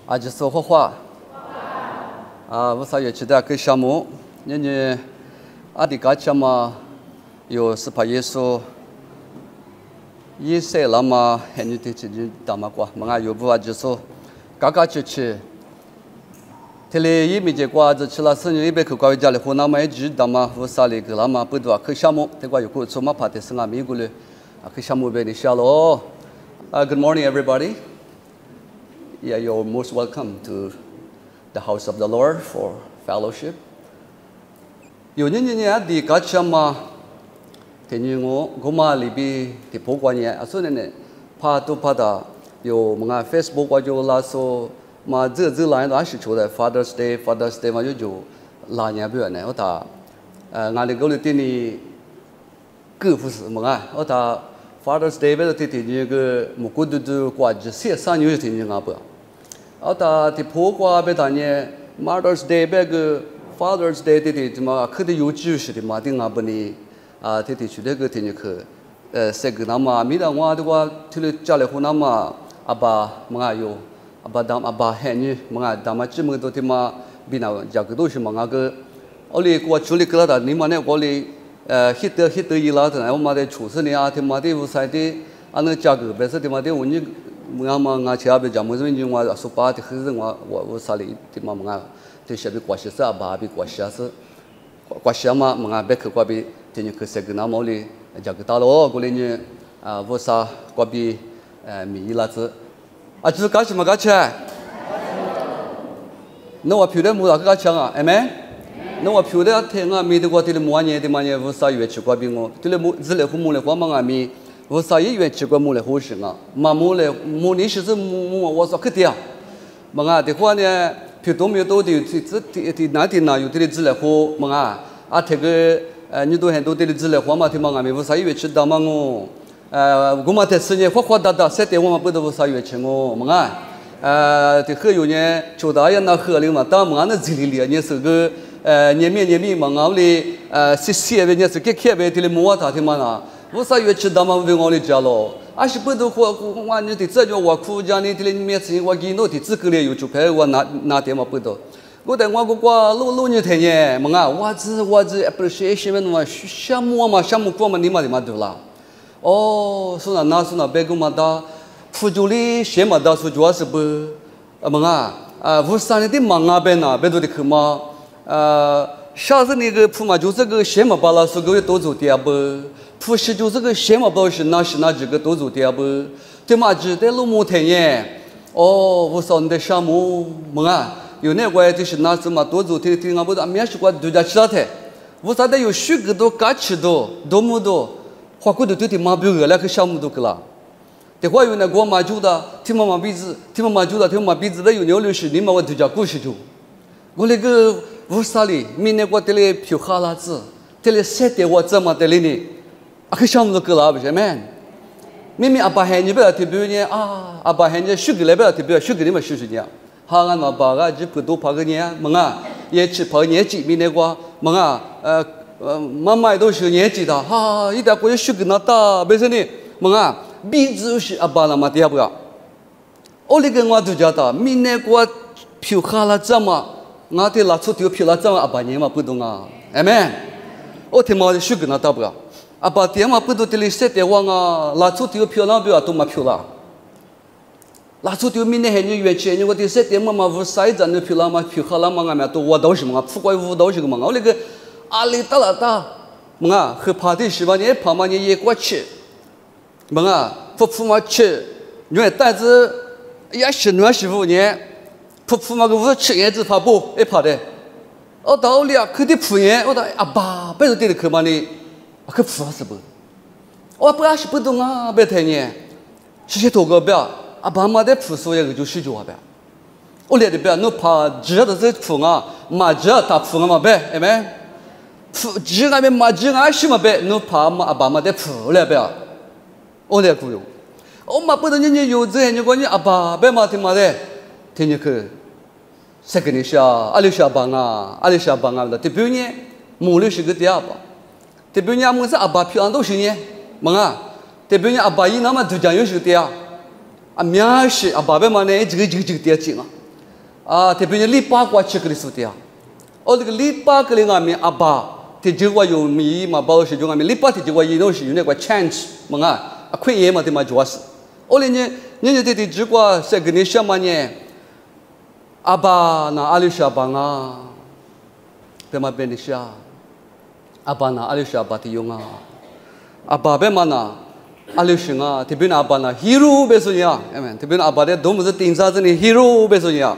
阿吉说话我啥也期待给项目，你阿迪嘎切嘛，有是怕耶稣，1岁了嘛，还你得去打嘛过，嘛阿有不阿就说，嘎嘎去，这里一米结果就去了生日100口高一家里湖南嘛一直打嘛，湖啥里个了嘛不多，去项目，这个有个做嘛怕的是俺米过来，去项目被你下了。Good morning, everybody. Yeah, you're most welcome to the house of the Lord for fellowship. 有年啊，第个节嘛，天天我嘛里边的播过年，所以呢，怕的有么个 Facebook 或者拉说嘛，这来那是出来 Father's Day 嘛就拉年不呢，我打俺那个里天呢，各不是么个，我打。Father's Day 的天天个木古都过节，3年天天不。他的婆过别当年 Mother's Day 别个 Father's Day 天嘛，可得有就是的嘛，定不呢天去那个天天去这个那么，每当我的话，去了家里湖南嘛，阿爸么有，阿爸喊你么当嘛这么多天嘛，比那家个都是么个，我哩过处理个了，你嘛呢我哩。hit 伊拉的，我妈的出生呢，他妈的我晒的，那价格别说他妈的我你，我去那边讲，我这边我说把的很我啥哩，他妈这些比关系是爸比关系是，关系嘛，别去过比，天天去谁个那么哩，价格大了，过来呢，我啥过比米伊拉子，就是干什么干钱？那我漂亮木哪个干钱啊？哎没？那我漂亮天啊，没得过，这里么年我啥月去过比我，这里这里父母来光嘛咪，我啥月去过母来好事啊，妈母来母你是母我说可的啊，嘛的话呢，漂多没有多的，这哪天哪有这里这里好嘛这个你都很多这里这里好嘛，他嘛咪我啥月去打嘛我，我嘛在10年花哒，7点我嘛不得我啥月去我嘛这喝有呢，就大爷那喝了嘛，但嘛那这里呢是个。年米嘛，我哩谢呗，你是给开呗，这里摸他的嘛呐，我啥月吃的嘛，为我哩家咯，是不都我你的这叫我苦家呢，这里面吃我给侬的这个哩有就拍我拿点嘛不都，我在我个老年天呢，嘛我只 appreciation 嘛，项目过嘛，你嘛的嘛对啦，说那别个嘛的，苦就哩什么的，说主要是不，嘛我啥哩的忙别那别都的去嘛。下次那个铺嘛就是个什么巴拉是个多做点不，铺是就是个什么包是那几个多做点不，对嘛只得路木天耶，我说你的项目嘛有那个就是那什么多做点我不知道面试过度假其他的，我啥的有许个多干吃多么多，花过的对的嘛不有那个项目都去了，的话有那个嘛就的，听嘛鼻子的有660年嘛我度假故事就，我那个。我啥哩？明年我这里票好了子，这里7点我怎么这里呢？个项目都够了不是吗？明明阿爸喊你不要特别呢阿爸喊你10个来不要特别，10个你们10年，好俺阿爸个就不多跑个年，也去跑年纪，明年我妈妈都是年纪的，一点过去10个那大，别说呢，鼻子是阿爸那么点不要，我那个我都觉得明年我票好了怎么？我的拉出条票了，怎么阿爸年嘛不懂啊？哎妹，我听嘛10个那大不了，阿爸点嘛不懂这里7点我拉出条票那不要都嘛票了，拉出条明年还你月钱，我的7点嘛我啥子那票了嘛票好了嘛俺们都我都是嘛，不管我都是个嘛，我那个阿里大了大，和爬的是吧？你爬嘛你也过去，不嘛去，因为但是也是25年。铺嘛个我吃叶子爬步一爬的，到了去的铺叶，我阿爸别说这里去嘛呢，去铺是不？我不是不懂啊，别太呢，些多个表，阿爸妈的铺所有个就10多表，我来的表，侬爬只要是铺嘛只要他铺嘛别，哎没，铺只那边嘛只什么别，侬爬嘛阿爸妈的铺来表，我来雇佣，我嘛不懂你有这你讲你阿爸别嘛听嘛的。天天去，谁跟你说？阿里下班啊的。这边呢，母女是个第二吧。这边呢，我们是阿爸平安都是呢，这边呢阿爸伊那么都讲有是第二，面是阿爸别嘛呢，这个点钱啊，啊，特别是礼拜过去个的时候的，哦，这个礼拜个里阿咪阿爸，这就我有米嘛，包是就阿咪礼拜这就我有东西有那个 chance， 嘛啊，啊，快也嘛的嘛主要是，哦哩呢，人家这就过是个你什么呢？阿爸那阿里沙巴啊，别嘛别的下，阿爸那阿里沙巴的用啊，阿爸别嘛那。阿里什啊，特别那阿爸那 hero 别说呀，哎们，特别那阿爸的多么是顶上子的 hero 别说呀，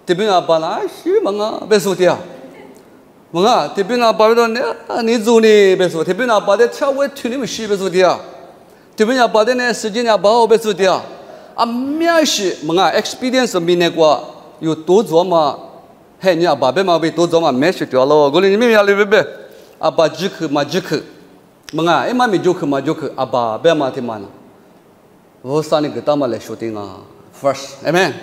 特别那阿爸那是嘛啊，别说的呀，嘛啊，特别那阿爸的你做呢别说，特别那阿爸的跳舞跳你们是别说的呀，特别那阿爸的呢时间阿爸别说的呀，啊面是嘛啊 experience 面那个有多做嘛，嘿你阿爸别嘛被多做嘛面是掉了，我哩你们要哩别，阿爸只去嘛只去。Menga, mami joke abah be mati mana. Vosani kita male shootinga first, amen.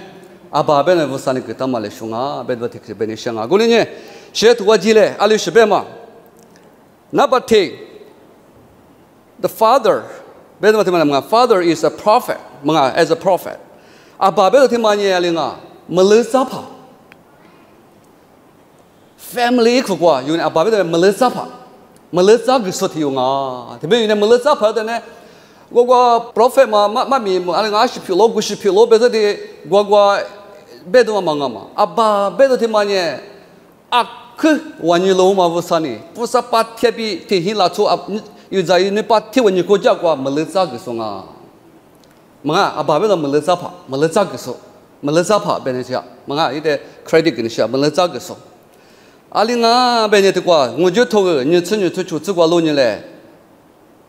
Abah be ne vosani kita male shunga be dwa thik be ne shanga. Gulinye, shet wajile ali shbe ma. Number 10, the father be dwa thik mana. Father is a prophet, menga as a prophet. Abah be dwa thik manye alinga melusapa. Family kukwa, yun abah be dwa melusapa. Meleza gesot yunga, tapi ini meleza pada ne, gua prophet mami, aling asyik pilo, betul di gua bedo mangama, abah bedo di mana, ak wanilo ma vusani, pusa pat tiapi tihilah tu yuzai ni pat tiawan ni koja gua meleza gesonga, manga abah bedo meleza gesot, meleza apa benerja, manga itu kredit ni siapa meleza gesot. Alinga benyet kwa ngujo toge nyetsu chu tsukwa lo ni le.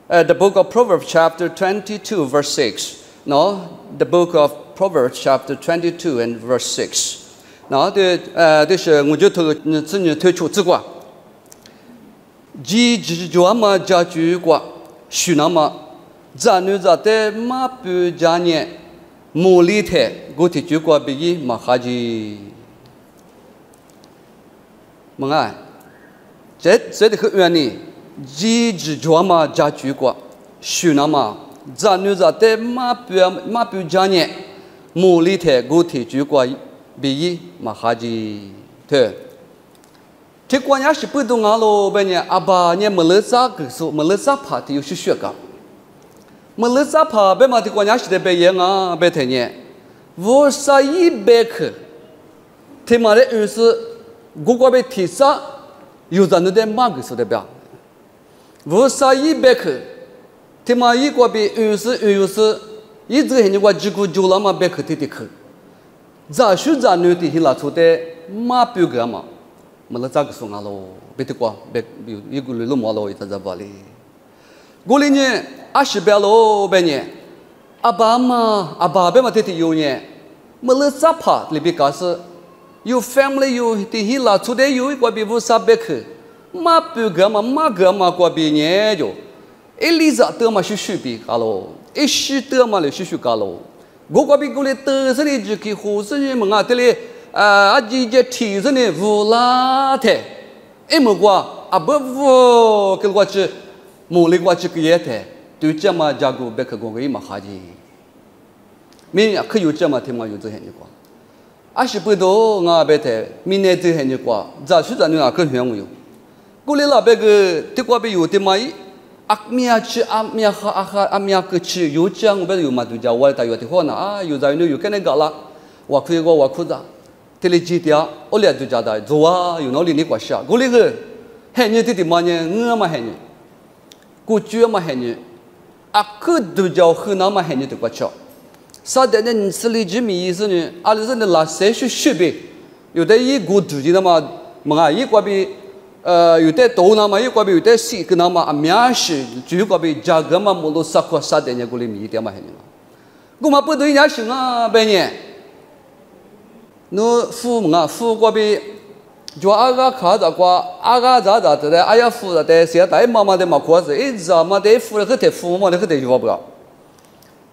The book of Proverbs chapter 22 verse 6. No, the book of Proverbs chapter 22 and verse 6. No, this ngujo toge nyetsu chu tsukwa. Ji jua ma ja ju kwa shuna ma za nu za te ma pu ja nye mo li the go ti ju kwa bi yi ma kha ji. Mengai, jadi kemudian ni, ji juama jaju kuat, shunama, zanu zate mapu janye, muli the guti juga biyi mahaji, tu. Tikwanya si pedung alo banyak abahnya melezat kesu melezat pati usi syurga. Melezat pa bema tikwanya si debeye nga betenya, vosai bek, temare usi Gua be tisa, yuzanu de mag so de bia. Vosai bek, tema yi gua be uyus, yi zhe ni gua jigu jula ma bek titik. Za shu za nu ti hila chu de ma pu ga ma. Mala za ga so nga lo, beti gua bek yi gu lu mo lo ita za bali. Gulinye ashi belo benye. Aba be ma titi yu nye. Mala za pa libi ka se you family you tihila today you gua bi vusa bek ma pu ga ma gua bi nye jo eliza te ma shu bi kalo ishi te ma le shu kalo gua bi gule te se ni ji ki hu se ni ma te le a ji je ti se ni vu la te e mo gua abavu ke gua chi mo le gua chi ye te tu cha ma ja gu bek go ge ma ha ji mi ya ke yu cha ma te ma yu ze hen ni gua ashi pedo nga bete mine te hen kwa za shu za nu a ke hwen wu ku le la be ge te kwa be yu te mai akmia chi amia ke chi yu chang be yu ma du ja wa ta yu te ho na a yu za nu yu ke ne ga la wa khu go wa khu da te le ji tia o le du ja da zo wa yu no li ni kwa sha ku le ge hen ni te ma ne nga ma hen ni ku ju ma hen ni a ke du ja hu na ma hen ni te kwa cha sa de ne si li ji mi yi ne a le ne la se shu be yu de yi gu du ji na ma ma yi kwa bi yu de do na ma yi kwa bi yu de si ke na ma a mia shi ju kwa bi ja ga ma mo lo sa kwa sa de ne gu li mi de ma hen ni gu ma pu du ya shi nga be ne no fu ma fu kwa bi jo aga kha da kwa aga za da de aya fu da de sia dai ma ma de ma kwa se e za ma de fu le te fu ma de ke de jo ba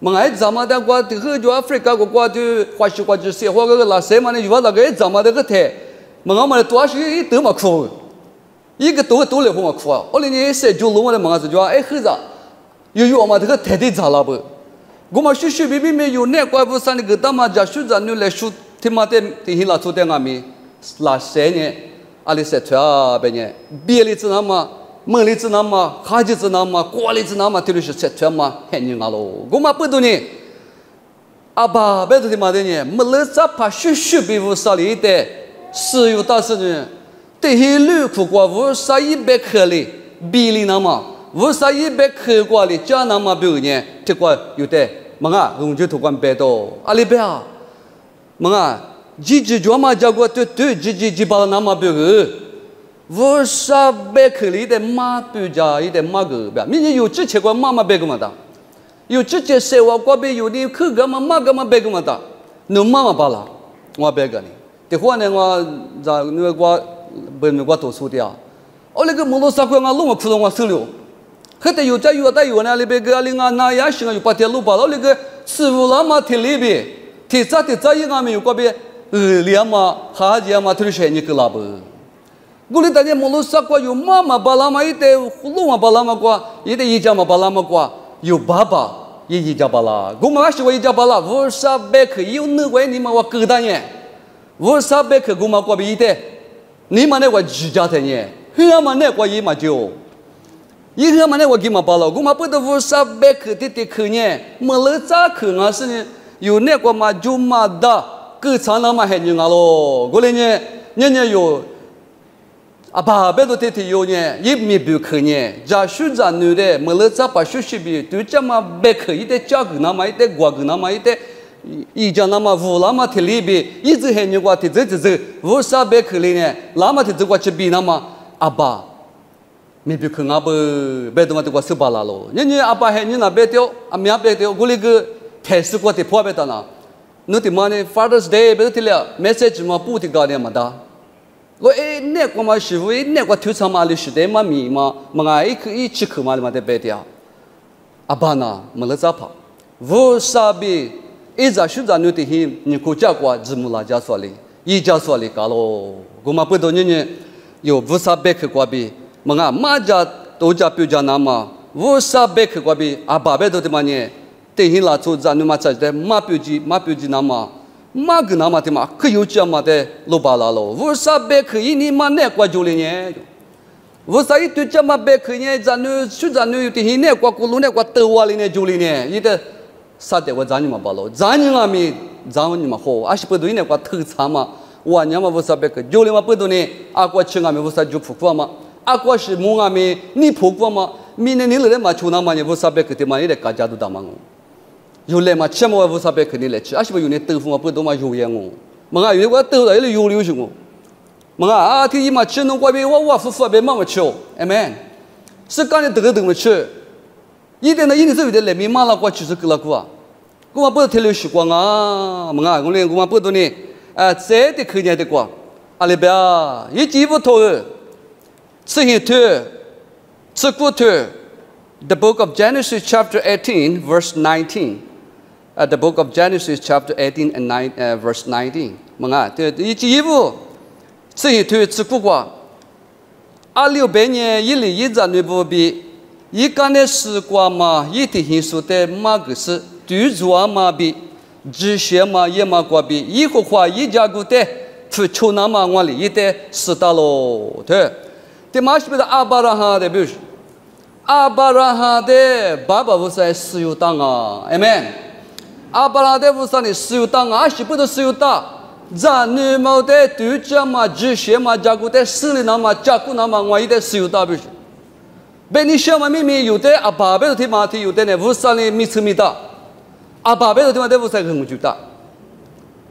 Mengai zaman dah gua tu jo Afrika gua tu kuasi kuasi se gua ke la se mana juga lagi zaman dah ke te, mengai mana tua sih itu mak kau, ini tu le mak kau, oleh ni se julu mana mengai tu juga kerja, yu amat ke te di jalan ber, gua masih bibi me yu ne gua bukan kita mah jasuh janu le shu 听嘛的，听希腊做的俺们拉些呢，阿里些穿啊，别呢，别里子那么，门里子那么，哈子子那么，瓜里子那么，听的是些穿嘛，很牛啊喽。我嘛不懂呢，阿爸别的嘛的呢，没了咋怕学比乌啥里的，是有大事呢，对希律苦瓜乌啥一百克里，比里那么。乌啥一百克瓜里加那么表呢？这个有的，么啊，用就土管白多，阿里边啊，么啊，几专门加过几把那么表个，乌啥百克里的马表加一的马个表，明年有几千个妈妈白个么的，有几千些我瓜边有的可个嘛马个嘛白个么的，侬妈妈巴拉，我白个呢，这话呢我在那个我读书的啊，我那个摩托车我弄我裤子我手了。可得有在有在有呢，里边个另外那也行啊，有把铁路把了那个师傅那么铁里边，铁渣一个没有个别两嘛，哈子嘛，推车你个拉不？我哩大家摩罗萨过有妈妈把那么一点，路嘛把那么过，一点一家嘛把那么过，有爸爸也一家把啦，我们还是我一家把啦，我啥别克有那个你们我疙瘩呢，我啥别克我们过别一点，你们那个居家的呢，他们那个一嘛就。一个嘛呢，我给嘛包了，我嘛不得乌啥白克的克呢，没了咋克啊是呢？有那个嘛就嘛的，各场那嘛很牛啊咯。我嘞呢，有啊爸别都得有呢，也没别克呢。家属家女的没了咋把学比，对这嘛白克一点价格那么一点，瓜个那么一点，一家那么乌那么提里边，一直很牛瓜提这乌啥白克哩呢？那么提这瓜去比那么啊爸。没别看阿不，别的嘛都过手巴拉咯。人家阿爸还你那别掉，阿妈别掉，我那个台式过的破别的呢。侬的嘛呢 ？Father's Day 别的了 ，message 嘛不的搞的嘛的。我那个嘛师傅，那个头上嘛的是的嘛米嘛，嘛一起口嘛的嘛的别掉。阿爸呢，没了咋跑？我啥比一家学家侬的hin，你国家过字母拉家说的，一家说的搞咯。我嘛不多人家有不啥别去过比。么啊，马家都家表家那么，我啥别去过比阿爸别都的嘛呢？等于拉做咱那么在的马表姐那么，马个那么的嘛，可有这么的老巴拉咯？我啥别去一年嘛那过就了呢？我啥一对这么别去呢？咱那去咱那有的那过古路那过多瓦里呢就了呢？一的啥的我咱你嘛巴咯？咱你嘛没咱你嘛好，还是不对那过偷茶嘛？我娘嘛我啥别去？就了嘛不对呢？阿过吃俺们我啥就不过嘛？阿过是蒙阿咪，你破过吗？明年你来嘛，出那嘛呢？乌沙贝克的嘛，你来家家都打嘛哦。有来嘛，吃嘛乌沙贝克你来吃，阿是不有那豆腐嘛，不多嘛油盐哦。蒙阿有我豆腐，有油流行哦。蒙阿天一嘛吃弄过边，我夫别嘛我吃哦，哎们，是干的得么吃？一点呢，一点是有点来面嘛啦，过去是个啦个啊。我嘛不天流习惯啊，蒙阿我连我嘛不多呢，这的口念的过，阿里边一几不头。The book of Genesis chapter 18 verse 19. The book of Genesis chapter 18 and verse 19. Mga te ibu tsi tu tsi kwa aliu benye yili yiza nubu bi yikane si kwa ma yiti hinsu te magus tu zua ma bi ji xie ma ye ma kwa bi yi hu kwa yi jia gu te fu chu na ma ngwa li yite si da lo te这马是不是阿巴拉哈的？比如说，阿巴拉哈的爸爸不是石油党啊，哎们，阿巴拉的不是你石油党啊，是不是石油党？咱女毛的对家嘛、之前嘛、家古的势力那嘛、家古那嘛，我一点石油党不是？别你想嘛，明明有的阿爸别都听嘛听，有的呢不是你米吃米大，阿爸别都听嘛的不是很久大。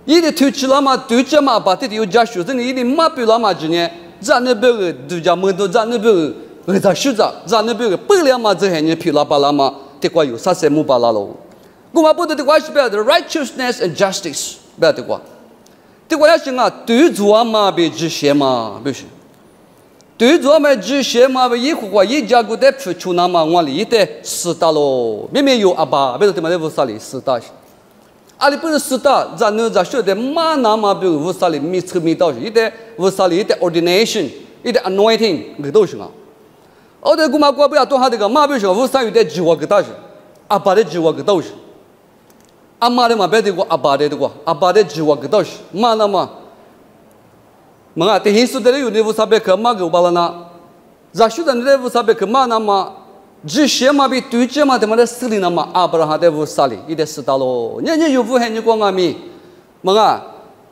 一点推起那嘛对家嘛把的有家学生，一点马比那嘛之呢？咱那边个度假门都咱那边个在学着，咱那边个不了嘛，这还你皮拉巴拉嘛，这个有啥事木巴拉喽？我们不得这个是不要的 righteousness and justice， 不要这个，这个也行啊，对做嘛别之前嘛，不是，对做嘛之前嘛，以后话一家个的付出那么我里的死打喽，明明有阿爸，别说他妈的无啥哩死打。阿里不是死打，咱那咱说的马那嘛比无啥哩米吃米到是，一点无啥哩一点 ordination， 一点 anointing， 个都是啊。我的姑妈过不要多哈这个马比是无啥有点计划个到是，阿爸的计划个都是。阿妈的嘛别的过阿爸的过阿爸的只话个到是妈那么。Mga tehisu dari uni vusabe kema ge balana zashu dan dari vusabe kema nama jishe ma bi tuiche ma temade sili nama abraha de vusali ide stalo nya yuvu he ni kwanga mi mga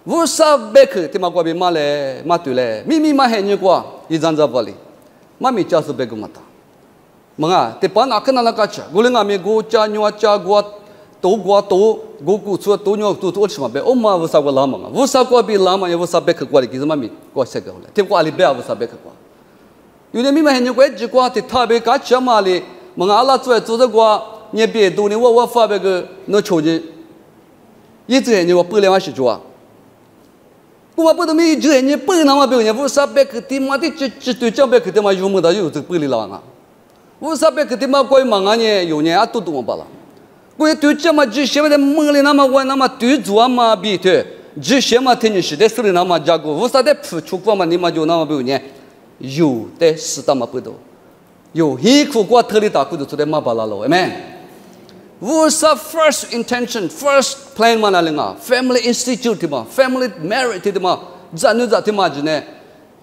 vusabe ke tema kwa bi male matule mi ma he ni kwa izanza bali mami chasu be gumata mga te pan akana la kacha gulenga mi go cha nywa cha gwa to go ku chu to nyo tu chima be oma vusa ko lama vusa ko bi lama ya vusa be ko li ki mami ko se ga le te ko ali be vusa be ko yu ne mi ma hen ko ji ko te ta be ka cha ma li mga ala zu zu de ko nye be du ni wo fa be ko no chou ji yi zhe ni wo bu le wa shi zhuo ko ma bu de mi zhe ni bu na ma be ni vusa be ko ti ma ti ji tu zhe be ko te ma yu mo da yu zu bu li la nga vusa be ko ti ma ko ma nga ni yu ni a tu tu mo ba la我对这么只学的梦里那么我那么对做嘛比的，只学嘛听你是的，是的那么加过，为啥的付出过嘛你嘛就那么不呢？有的是那么不多，有一苦过特里打过就做的嘛巴拉了 ，amen。为啥 first intention first plan 嘛那里啊 ，family institute 嘛 ，family marriage 的嘛，咱那咱的嘛就呢，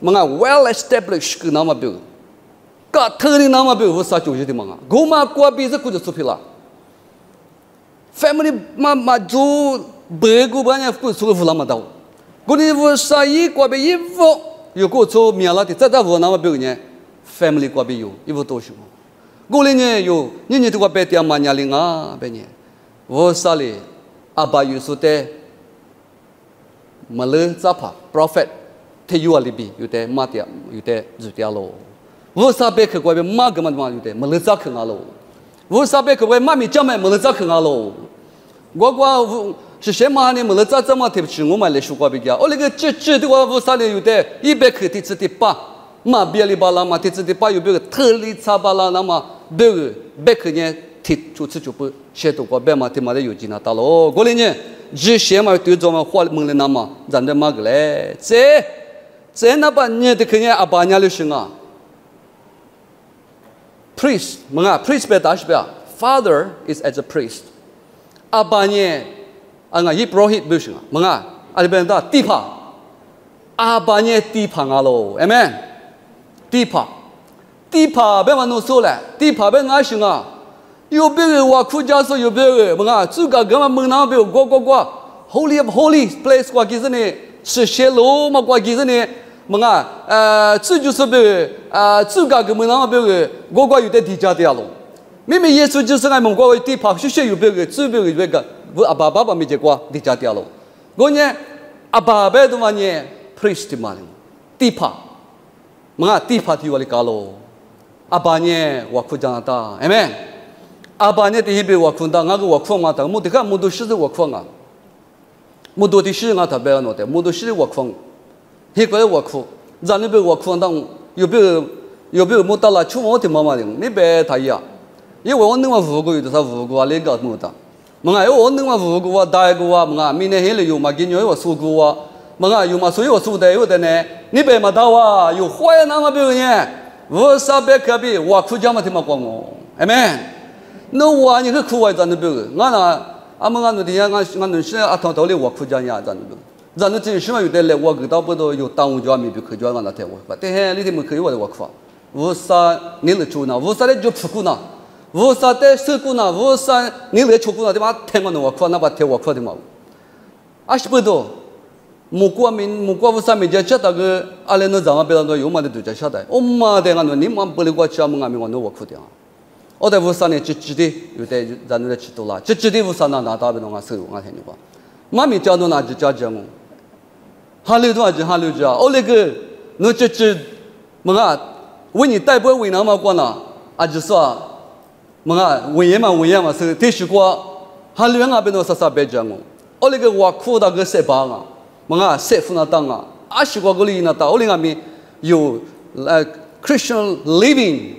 嘛个 well established 个那么不，个特里那么不，为啥就是的嘛啊？我嘛过比这过就出皮了。Family maju begu banyak ku suku fulama tahu. Kuni vusai ku abe ibu, yo ku tu miala ti tata vu nama begunya family ku abe yo ibu tu semua. Kulinya yo ni tu ku abe tiang manyalinga benye. Vusali abayu sute malu zapa prophet te yu alibi yute matia yute zutialo. Vusabe ku abe magaman yute malu zak ngalo.我啥别个为妈咪讲买没得咋看啊喽？我是什么呢？没得咋怎么对不起我买来说话比较。我那个这的话，我啥里有的100克的吃的八，嘛别里巴拉嘛的吃的八有别个特里差巴拉那么别个别克呢提出吃就不写到过别嘛的嘛的有劲那大喽。我哩呢，只写嘛对着嘛话蒙了那么，咱这嘛个嘞？这那把你的可能阿爸娘的行啊。Priest, mga priest betas bea. Father is as a priest. Abanye, anga yi prohit bushing. Mga alibenda tipa. Abanye tipa ngalo. Amen. Tipa. Tipa be manu sole. Tipa be ngashinga. Yo be wa kujaso yo be mga zuga gama mengna be go. Holy of holy place kwa gizene. 是写罗嘛kwa gizene. mga 这就是别自家个门那别个我有的地家的了，明明耶稣就是俺们国地跑学学有别个，只别个我阿爸没结果地家的了，我呢阿爸的嘛呢 priest 嘛呢地跑，mga地跑的我哩搞咯，阿爸呢我苦讲的，amen，阿爸呢第一别我苦的，俺个我苦嘛的，木的看木都是我苦啊，木都的是俺特别孬的，木都是我苦。he ko wa khu zan be wa khu dang yo be mo ta la chu mo te mama ding ni be ta ya ye wo on ma vu go yu sa vu go le ga mo ta mga yo on ma vu go wa dai go wa mga mi ne he le yo ma gin yo wa su go wa mga yo ma su yo su de yo de ne ni be ma da wa yo hwa na ma be ye wo sa be ka bi wa khu ja ma te ma kwa ngo amen no wa ni khu wa zan be nga na amanga no de ya nga no shi a thong to le wa khu ja ya zan be咱那真是嘛有的来，我给到不到有当务家没比可叫俺那台我，但是你他们可以我的我发，为啥你来做呢？为啥来就出股呢？为啥在收股呢？为啥你来出股呢？对吧？听我那我发，那把听我发的嘛，啊是不多，木瓜为啥没接那个阿来那咱们别那有嘛的都接下来，我妈的俺那你妈不来过吃么俺们我那我哭的啊，我在为啥呢？直的有的咱那吃多了，直的为啥拿大别那俺收俺听你话，妈咪叫那拿就叫我。哈溜多哈溜着，我那个那这么为你带不为那么过呢？啊，就说么为嘛是提示过哈溜那边那啥别讲我那个我苦到个谁帮啊？么谁付那当啊？啊，是过个里那当，我那边有Christian living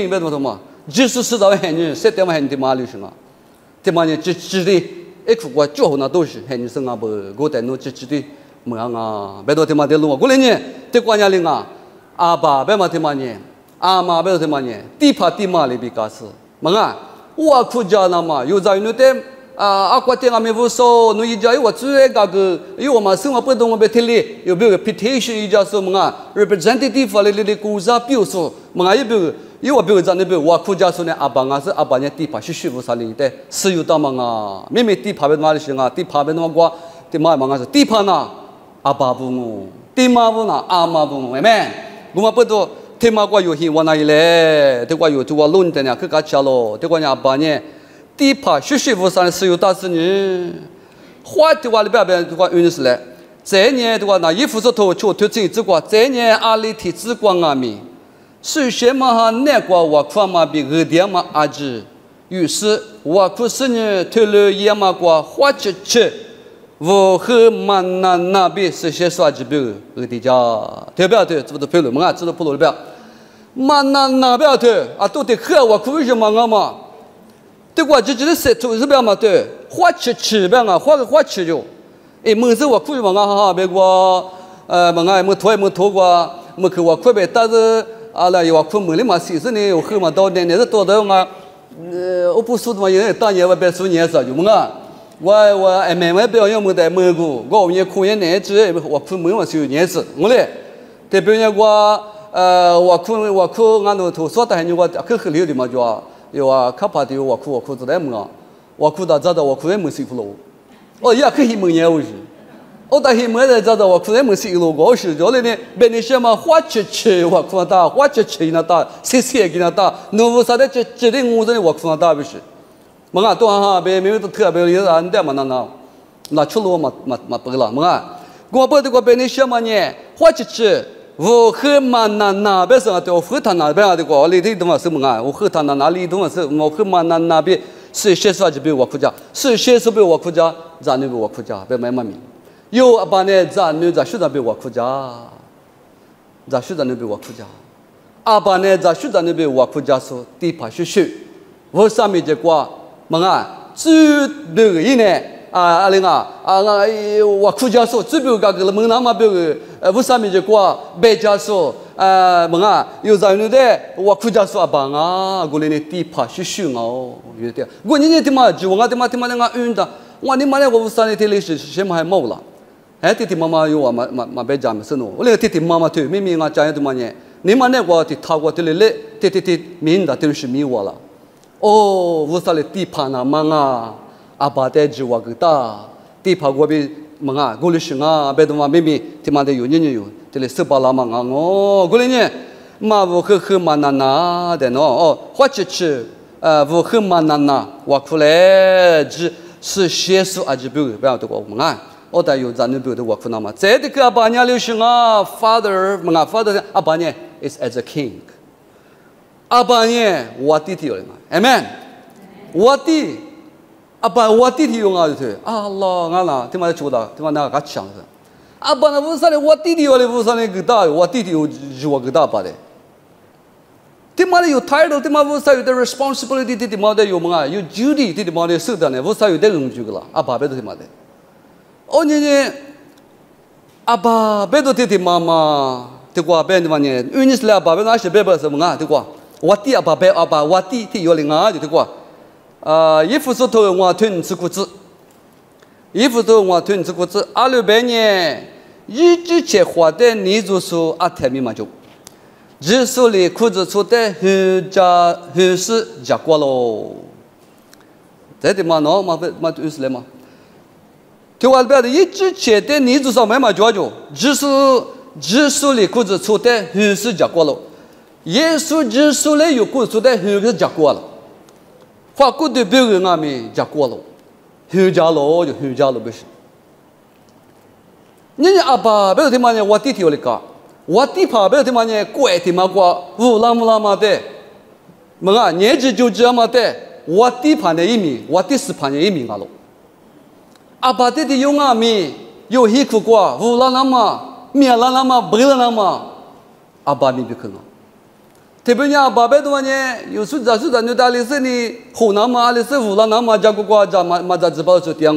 别么嘛，就是是到很多谁他妈很的马溜是嘛？他妈呢，直的，一苦过最后那都是很生啊不，我在那直的。mga bedo tema de lu ko lenye te kwa nya linga aba be ma tema nye ama bedo tema nye ti pha ti ma le bi ka su mga wa khu ja na ma yu za yu te 阿瓜店阿没无说，侬一家有我最那个，有我们生活不同我别听哩，有没有 petition 一家说么啊 representative 的国家表述，么啊有没有？有我比如讲那边我国家说呢，阿爸啊是阿爸呢地盘是虚无啥哩的，是有大嘛啊，明明地盘边嘛的行啊，地盘边嘛瓜，地嘛嘛是地盘呐，阿爸不我，地嘛不呐，阿妈不我，没？我们不多。天马瓜有hin wana ile，这瓜有这瓜论的呢，去搞起了，这瓜呢把呢地盘学习无上是有大事呢，花的话里边这瓜运是嘞，这年这瓜那衣服是头就推进这瓜，这年阿里提之光阿米，首先嘛哈那瓜我看嘛比二点嘛阿子，于是我可是呢推了也嘛瓜花吃。我和曼娜那边是些啥子表二的家，对不对？这不都配了嘛？知道不了了曼娜那边对啊，都得喝我可以什么嘛？对过这就是石头是不嘛？对，花吃呗啊，花吃就，哎，门是我可以嘛？哈，别过嘛啊，没拖过，没去我可别，但是啊啦，我可门里嘛，其实呢，我喝嘛到年是多的嘛，我不说的嘛，也当年我别说年啥就嘛啊。我MMA表演没得没过，我也可以年纪，我可没嘛是有年纪，我嘞，代表人我我可俺那头说的很我可很溜的嘛，就啊，有啊，可怕的我可知道么？我可咋的我可也没洗过了，哦也可以没年我是，我但是没得咋的我可也没洗过我是，就嘞呢，别你什么花吃我可打，花吃那打，谢给那打，侬为啥的这的我这我可打不是？么啊，都哈别没有特别有人的嘛那出路嘛不了么啊，我不这个别你什么呢？花吃我和嘛那边是啊，对，我和他那边啊，这个里头东西是么啊？我和他那里东西是，我和嘛那边是些啥子比我国家，是些是比我国家，咱那比我国家，别买嘛名，有阿爸呢，咱那咱学咱比我国家，咱学咱那比我国家，阿爸呢，咱学咱那比我国家说地盘学，我上面这个。么啊，最别个呢啊，那个我国家说最别个个门那么别个，为啥么就过别家说么啊，有咱那的我国家说帮啊，我呢地盘是凶哦，有点，我你他妈就我他妈那个运的，我你妈那我啥呢？这里是什么还冇了？哎，弟弟妈妈有我嘛别讲么事喏，我那个弟弟妈妈对，明明我讲的嘛呢，你妈那个的他过这里来，弟明的都是迷我了。哦，我说的地盘啊，忙啊，阿爸带着我个大地盘我比忙啊，我的是啊，别的嘛明明他妈的有，这里十八拉忙啊，哦，我的呢，嘛我很嘛那的喏，哦，花吃，我很嘛那，我出来是写书啊，就不要这个忙啊，我带有咱那边的我可那嘛，这的个阿爸娘流行啊 ，father 忙啊 ，father 阿爸呢 is as a king。阿爸呢，我弟弟有了嘛 ，amen， 我弟，阿爸我弟弟有啊，就是，Allah， 俺啦，他妈的说的，他妈那个强的，阿爸那为啥呢？我弟弟有了，为啥呢？个大，我弟弟有我个大把的，他妈的有 title， 他妈为啥有的 responsibility， 他妈的有嘛？有 duty， 他妈的受的呢？为啥有的人就个了？阿爸别都他妈的，哦呢，阿爸别都他妈妈，这个别的嘛呢？因为是来阿爸别那些别不什么啊？这个。我弟阿爸别阿爸，我弟有另外就这个，衣服是头我腿吃裤子，衣服头我腿吃裤子，阿六百年一直切花的，你就说阿太密码就，只说里裤子出的很是加过喽，这的嘛喏嘛就是来嘛，对我别的一直切的，你就说没嘛就，只说里裤子出的很是加过喽。耶稣基督来有故事的很个讲过了，法国的别人俺们讲过了，很讲了就很讲了不是。人家阿爸别他妈呢，我弟弟有那个，我弟爸别他妈呢，怪他妈过乌拉嘛的，么啊年纪就这样嘛的，我弟爸呢一名，我弟是爸呢一名啊喽。阿爸弟弟有俺们有辛苦过，乌拉嘛，面拉嘛，白拉嘛，阿爸你别看啊。特别呢，爸爸的话呢，有时咱就打的是呢，湖南嘛，的是湖南嘛，家国家嘛在直播做点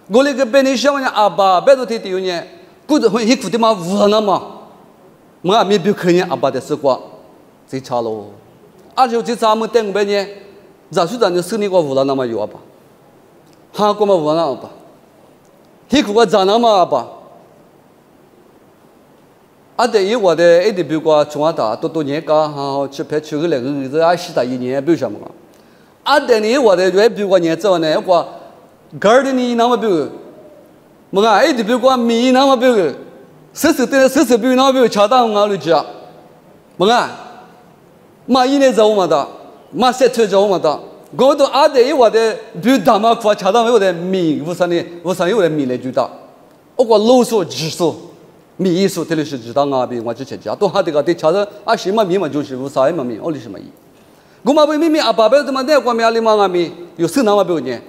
我那个别人想呢，阿爸别都提有呢，古子很辛苦的嘛，湖南嘛，我没别看呢，阿爸的是过，最差喽。而且这咱们等别呢，咱就生你个湖南嘛有阿爸，哈过嘛无那吧，黑苦个咋那么吧？啊，对于我的一点比如从啊打多年干哈，去拍出个那个是啊西大一年比如什么？啊，对于我的就比如年早呢，我 gardening 那么比如，么啊一点比如米那么比如，是比如那么比如恰当我了解，么啊，嘛一年早嘛的，嘛三天早嘛的。我都啊对于我的比如大嘛夸恰当我的米，无啥有的米来知道，我老说直说。米意思，这里是知道啊，比我之前讲，都哈这个的，查着啊什么米嘛，就是无啥么米，我里什么意？我嘛不明明啊，爸爸怎么那个米啊里嘛啊米，有是那么标准，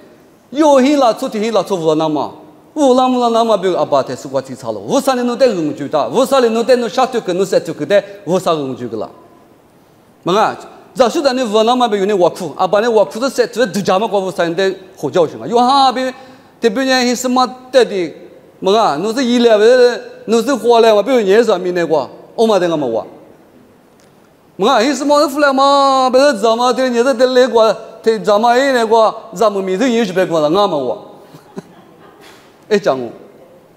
有hin啦，做的hin啦，做无那么，无那么标啊爸的是我提查了，无啥人弄得用就的，无啥人弄得弄下头个弄三头个的，无啥用就个啦。么啊，这是咱的无那么标呢，我苦，啊爸呢我苦的三头都家嘛过无啥人的好教训啊，有哈别，这边呢是什么得的，么啊，侬是医疗的。侬是花来嘛？比如年上面那个，我嘛在那么话，我讲伊是么出来嘛？不是咱们这年子的那个，这咱们那个，咱们面头也是别个了，俺们话，哎讲我，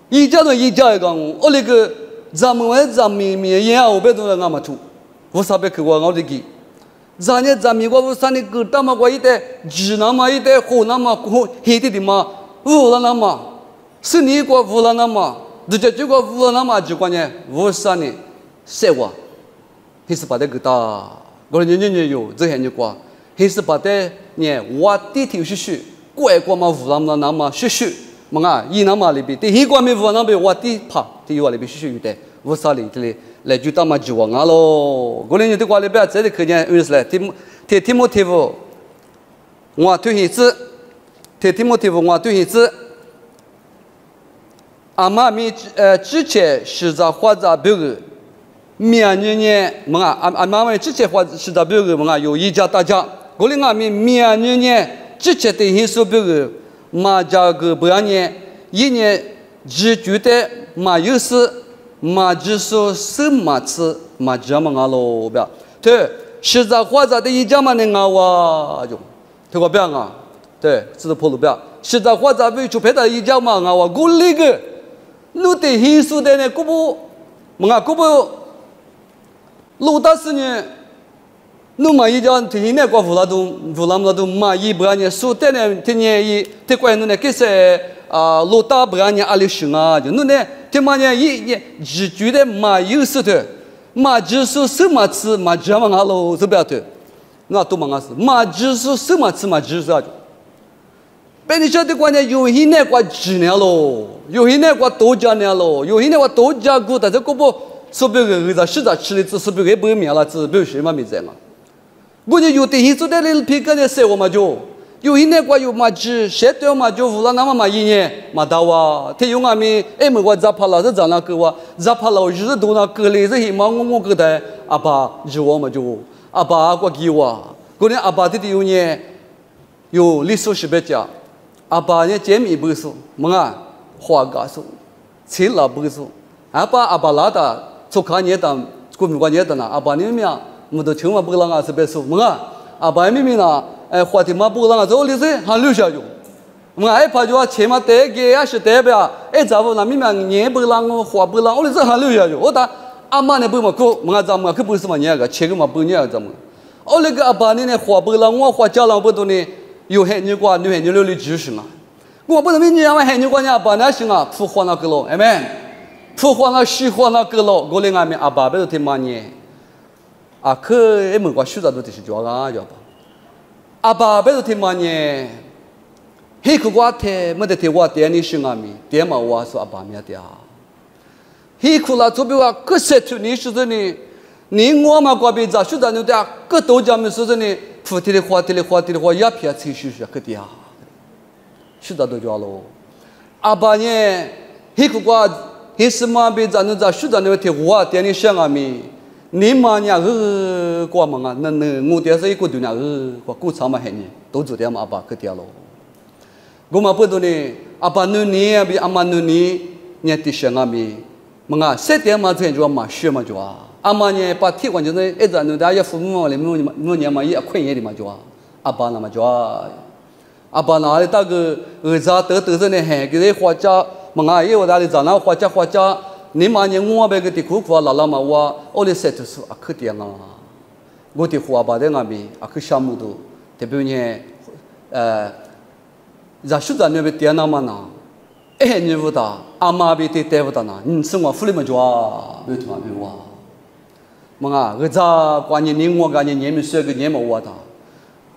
一家一讲我那个咱们面也我别都来俺们出，我啥别去过我这个，咱们我啥呢？个他妈我一代智那么一代好那么好，黑的嘛，无了那么，是你个无了那么。这个无那么就关键，无啥呢？谁话？还是把这个打，我年有这些你过，还是把这呢？我地头是怪过嘛无那么是么啊？一那么里边，第一个没无那边我地怕，第二里边是有的，无啥里这里来就当嘛就忘了咯。我年的话里边这里可见有是来，提莫提夫，我对孩子，提莫提夫我对孩子。阿妈咪之前是在花在别个，明年么啊？阿妈咪之前花是在别个么啊？有一家大家，我哩阿咪明年之前的很少别个，嘛家个不年一年只觉得嘛有事，嘛只说什么次嘛这么啊咯不要，对，是在花在的一家嘛能啊哇就，这个不要啊，对，这是破路不要，是在花在为出配的一家嘛啊哇，我哩个。侬对黑素的呢？古不，么啊？古不，老大是呢，侬嘛一家天天过乌拉都嘛一不然呢，苏的呢天天一天过侬呢，其实老大不然呢阿里行啊，就侬呢天嘛呢一只觉得嘛有事的，嘛只说什么次嘛这么阿喽是不要的，那都嘛是嘛只说什么次嘛只说。别你晓得关键有些那个几年咯，有些那个多几年咯，有些那个多加过，但是个不说别个在市场吃的只是别个不明了，只别什么没在嘛。我就有的些做的那皮革的生活嘛就，有些那个有嘛只谁对嘛就无了那么嘛一年嘛到啊，他有俺们哎么我咋怕了是咋那个哇，咋怕了日多那个嘞这些嘛我个的阿爸就我嘛就阿爸我给我，过年阿爸的有呢有Lisu是别讲。阿爸呢，见面不说，么啊，花嘎说，钱老不说，阿爸拉的，做看年的，过年过年的呢，阿爸你们呀，么都千万不让啊是别说，么啊，阿爸明明呢，花的嘛不让啊，做历史还留下用，么啊，怕就话钱嘛得给也是得不呀，咋不那明明年不让我花不让，我历史还留下用，我打阿妈呢不嘛过，么啊咱们可不是嘛年个，钱个嘛不年咱们，我那个阿爸呢花不让我花家了不多呢。有海牛瓜，有海牛肉的知识嘛？我不能明年海牛瓜呢，把那行啊，铺花那个咯，哎们，铺花那西花那个咯，我另外面阿爸别都听嘛呢，啊可哎么个学啥都得是叫啊叫吧，阿爸别都听嘛呢，黑个瓜听没得听我点你行啊咪，点嘛我说阿爸咪的啊，黑个啦做比话可是出你是的呢，你我嘛瓜比咋学啥都的，可都讲么是的呢？付的花也偏吹嘘个的啊，是的都叫喽。阿爸呢，黑个瓜，黑什么别咱那学咱那听话，点你想啊咪，你妈呢瓜嘛啊，那我点是一个对呢瓜古长嘛黑呢，都做点嘛阿爸个的喽。我嘛不懂呢，阿爸努尼啊比阿妈努尼，呢的想啊咪，嘛啊，谁点嘛这就嘛学嘛就啊。阿妈呢，把铁关就是一直弄大家父母嘛，你们年嘛也困也的嘛就啊，阿爸那么就啊，阿爸哪里大个儿子得着呢？嘿，给他花家，嘛啊，因为哪里在那花家，你妈呢？我别个的苦苦拉嘛哇，我哩说的是啊，可点啊，我的花吧的那边啊，可项目都，特别呢，在学校那边点那么呢，你不打，阿妈别的带不打呢，你生活福利么多，没他妈没哇，嘛啊，儿子关键你我感觉你们说个你们我的。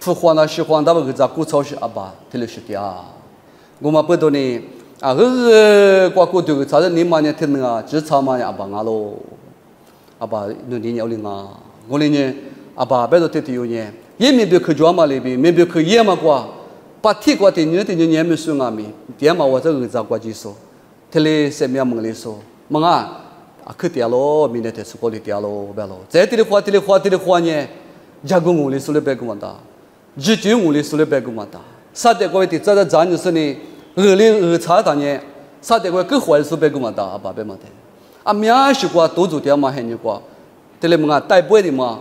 不花那是花，那么个在古超市阿爸，这里是的啊。我们不多呢，啊，过过这个，咱这你妈呢听啊，只差嘛阿爸阿喽，阿爸努力要领啊，我呢阿爸别多听有呢，也没别去抓嘛那边，没别去也嘛过，把铁过的你也没说阿咪，点嘛我这个在过几说，这里什么样梦里说，梦啊，啊去点咯，明天在书包里点咯，别咯，在这里花呢，加工我里说了别个嘛的。日久我哩说了别个嘛的，啥的个的，这咱就是呢，差的呢，啥的个更坏说别个嘛的，阿爸别嘛的，啊，面是过多做点嘛，还你过，这里嘛带不的嘛，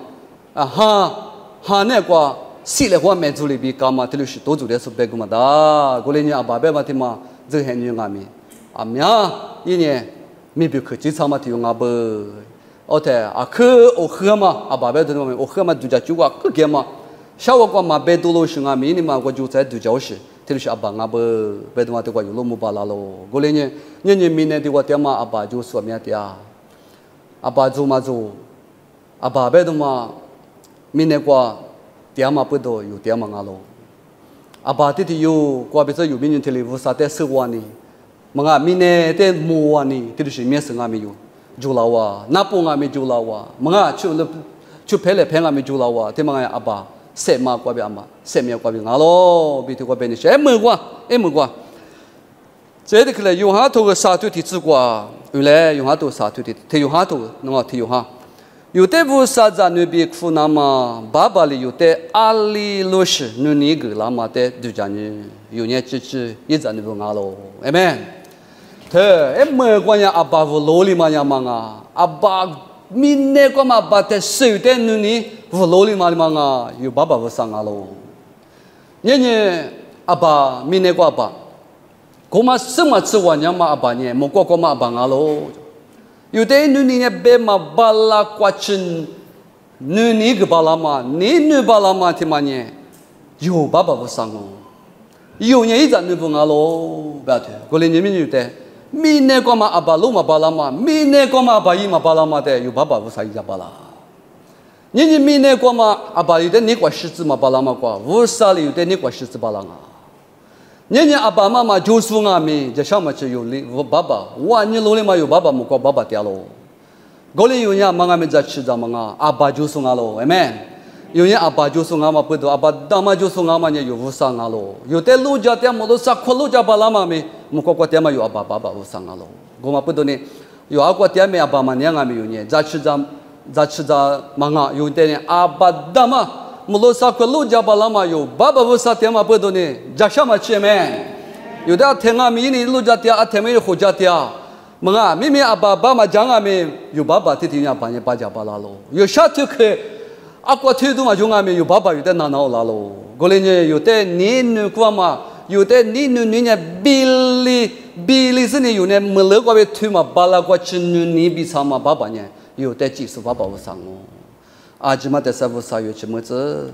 啊哈那个，洗了话没做里边干嘛，这里是多做点说别个嘛的，过来呢阿爸别嘛的嘛，这还你阿咪，啊面一年没别去几场嘛，提用阿伯，哦对，啊去我喝嘛，阿爸别的嘛，我喝嘛就叫酒啊，去干嘛？小我过嘛，别多罗是啊，明年嘛我就在度教时，这里是阿爸阿伯，别的嘛的话有罗木巴拉咯。过来呢，明年的话点嘛阿爸就说咩的啊，阿爸做嘛做，阿爸别的嘛，明年过点嘛不多有点嘛阿咯。阿爸这里有过别说有明年这里无啥的收完呢，嘛啊明年的木完呢，这里是咩生啊没有，就老啊，那不啊没就老啊，嘛啊就赔了赔啊没就老啊，对嘛呀阿爸。什么过别阿妈，什么过别阿喽，别的过别你说，没过，这里去了用下头个沙土地治过，原来用下头沙土地，他用下头，啷个他用下，有的不沙在那边苦那么，爸爸里有的阿里罗什，你个那么的就讲你有年支一在那边阿喽，哎们，他没关呀阿爸不罗里嘛呀嘛啊，阿爸。明年过嘛，把这手的努力，无劳力嘛的嘛啊，有爸爸不上啊喽。年阿爸明年过阿爸，过嘛什么吃完呀嘛阿爸呢？莫过嘛阿爸啊喽。有的努力呢，别嘛巴拉过去，努力个巴拉嘛，你努巴拉嘛的嘛呢？有爸爸不上哦，有年一阵努不啊喽，不要的，过来你们有的。明年过嘛阿爸路嘛巴拉嘛，明年过嘛阿爸伊嘛巴拉嘛的，有爸爸无啥伊家巴拉。你明年过嘛阿爸有的你过狮子嘛巴拉嘛过，无啥里有的你过狮子巴拉啊。你阿爸妈妈就说阿咪，这上面就有哩，我爸爸，我你路里嘛有爸爸，莫过爸爸掉喽。过里有人嘛阿咪在吃着嘛阿爸就说阿喽，哎们。有人阿爸就说阿妈不多，阿爸大妈就说阿妈呢有无啥阿喽，有的路家点么都啥苦路家巴拉嘛咪，莫过点嘛有阿爸爸爸无啥阿喽，我嘛不多呢，有阿过点么阿爸嘛娘阿咪有呢，在吃着嘛啊，有的呢阿爸大妈莫都啥苦路家巴拉嘛有，爸爸无啥点嘛不多呢，在什么吃咩？有的听阿咪呢路家点，阿听咪胡家点，嘛啊，明明阿爸爸嘛讲阿咪有爸爸天天阿爸呢巴家巴拉喽，有啥就去。阿过推动嘛，就阿面有爸爸有的拿拿拉喽，过来呢有的你女过嘛，有的你呢比例是呢有呢没了过被推嘛，巴拉过去你比啥嘛爸爸呢，有的技术爸爸不上哦，阿吉嘛在啥不啥有什么子。